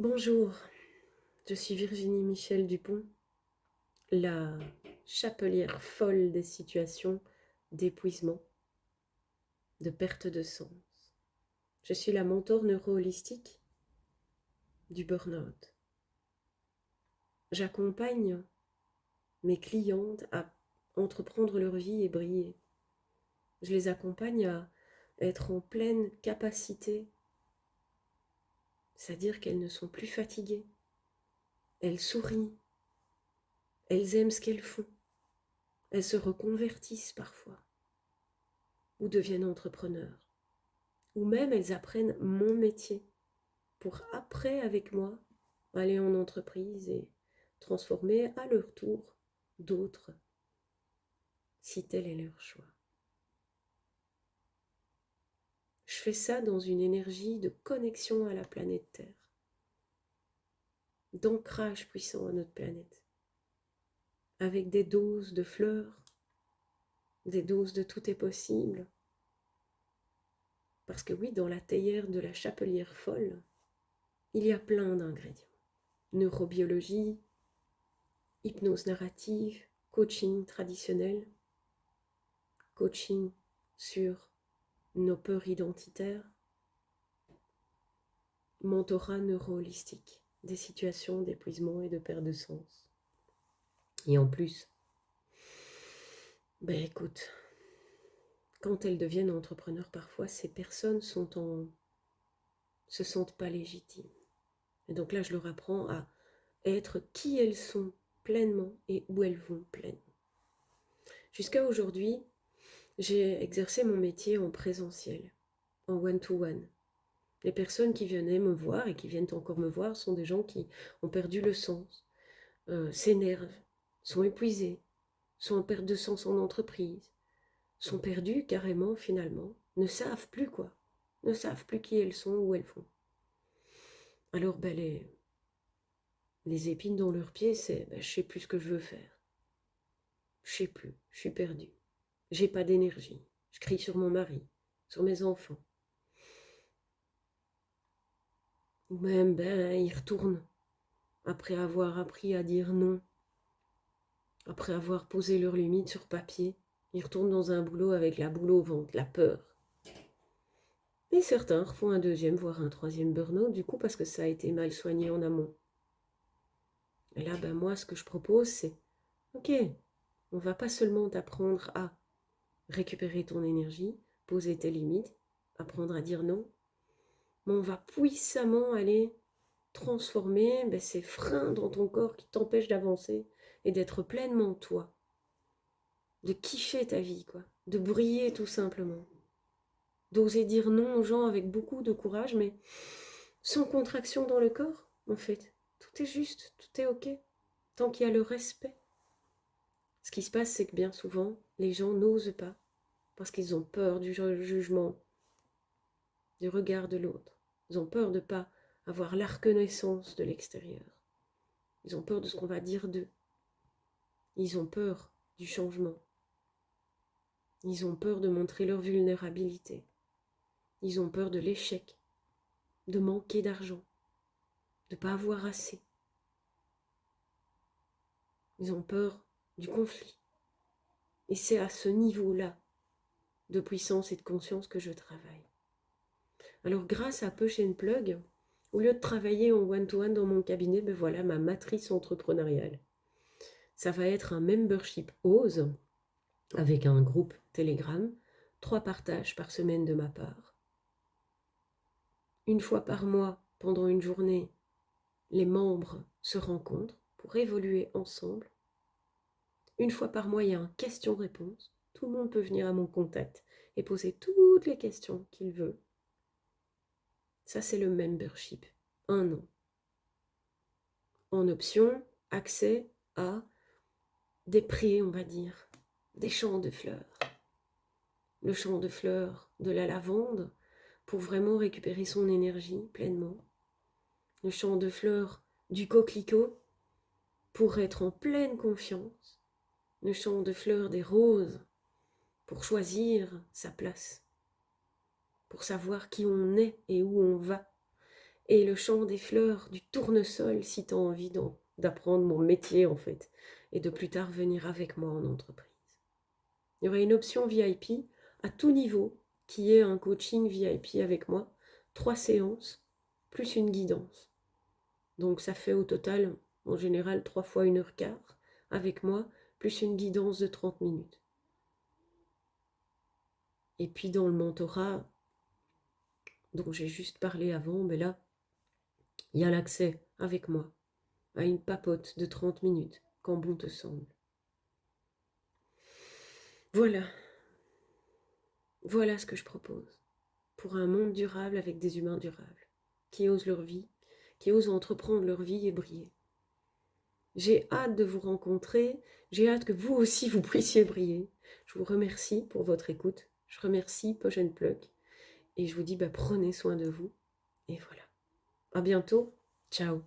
Bonjour, je suis Virginie Michel Dupont, la chapelière folle des situations d'épuisement, de perte de sens. Je suis la mentor neuro-holistique du burn-out. J'accompagne mes clientes à entreprendre leur vie et briller. Je les accompagne à être en pleine capacité, c'est-à-dire qu'elles ne sont plus fatiguées, elles sourient, elles aiment ce qu'elles font, elles se reconvertissent parfois ou deviennent entrepreneurs. Ou même elles apprennent mon métier pour après, avec moi, aller en entreprise et transformer à leur tour d'autres, si tel est leur choix. Je fais ça dans une énergie de connexion à la planète Terre, d'ancrage puissant à notre planète, avec des doses de fleurs, des doses de tout est possible. Parce que oui, dans la théière de la chapelière folle, il y a plein d'ingrédients. Neurobiologie, hypnose narrative, coaching traditionnel, coaching sur nos peurs identitaires, mentorat neuro-holistique, des situations d'épuisement et de perte de sens. Et en plus, écoute, quand elles deviennent entrepreneurs, parfois, ces personnes se sentent pas légitimes. Et donc là, je leur apprends à être qui elles sont pleinement et où elles vont pleinement. Jusqu'à aujourd'hui, j'ai exercé mon métier en présentiel, en one-to-one. Les personnes qui venaient me voir et qui viennent encore me voir sont des gens qui ont perdu le sens, s'énervent, sont épuisés, sont en perte de sens en entreprise, sont perdus carrément finalement, ne savent plus quoi, ne savent plus qui elles sont, où elles vont. Alors les épines dans leurs pieds, c'est je sais plus ce que je veux faire, je sais plus, je suis perdue, j'ai pas d'énergie, je crie sur mon mari, sur mes enfants. Ou même ils retournent après avoir appris à dire non. Après avoir posé leurs limites sur papier, ils retournent dans un boulot avec la boule au ventre, la peur. Et certains refont un deuxième, voire un troisième burn-out, du coup, parce que ça a été mal soigné en amont. Et là, moi, ce que je propose, c'est, ok, on va pas seulement t'apprendre à récupérer ton énergie, poser tes limites, apprendre à dire non, mais on va puissamment aller transformer ces freins dans ton corps qui t'empêchent d'avancer et d'être pleinement toi. De kiffer ta vie, quoi, de briller tout simplement, d'oser dire non aux gens avec beaucoup de courage, mais sans contraction dans le corps, en fait. Tout est juste, tout est ok, tant qu'il y a le respect. Ce qui se passe, c'est que bien souvent, les gens n'osent pas, parce qu'ils ont peur du jugement, du regard de l'autre. Ils ont peur de ne pas avoir la reconnaissance de l'extérieur. Ils ont peur de ce qu'on va dire d'eux. Ils ont peur du changement. Ils ont peur de montrer leur vulnérabilité. Ils ont peur de l'échec, de manquer d'argent, de ne pas avoir assez. Ils ont peur du conflit. Et c'est à ce niveau-là de puissance et de conscience que je travaille. Alors grâce à Push and Plug, au lieu de travailler en one-to-one dans mon cabinet, voilà ma matrice entrepreneuriale. Ça va être un membership Ose avec un groupe Telegram, 3 partages par semaine de ma part. Une fois par mois, pendant une journée, les membres se rencontrent pour évoluer ensemble. Une fois par mois, il y a un question-réponse. Tout le monde peut venir à mon contact et poser toutes les questions qu'il veut. Ça, c'est le membership. 1 an. En option, accès à des prés, on va dire, des champs de fleurs. Le champ de fleurs de la lavande pour vraiment récupérer son énergie pleinement. Le champ de fleurs du coquelicot pour être en pleine confiance. Le champ de fleurs des roses pour choisir sa place, pour savoir qui on est et où on va. et le chant des fleurs, du tournesol, si tu as envie d'apprendre mon métier en fait, et de plus tard venir avec moi en entreprise. Il y aurait une option VIP à tout niveau, qui est un coaching VIP avec moi, 3 séances, plus une guidance. Donc ça fait au total, en général, 3 fois 1h15 avec moi, plus une guidance de 30 minutes. Et puis dans le mentorat, dont j'ai juste parlé avant, mais là, il y a l'accès avec moi à une papote de 30 minutes, quand bon te semble. Voilà, voilà ce que je propose pour un monde durable avec des humains durables, qui osent leur vie, qui osent entreprendre leur vie et briller. J'ai hâte de vous rencontrer, j'ai hâte que vous aussi vous puissiez briller. Je vous remercie pour votre écoute, je remercie Poche & Pluck, et je vous dis prenez soin de vous, et voilà. À bientôt, ciao.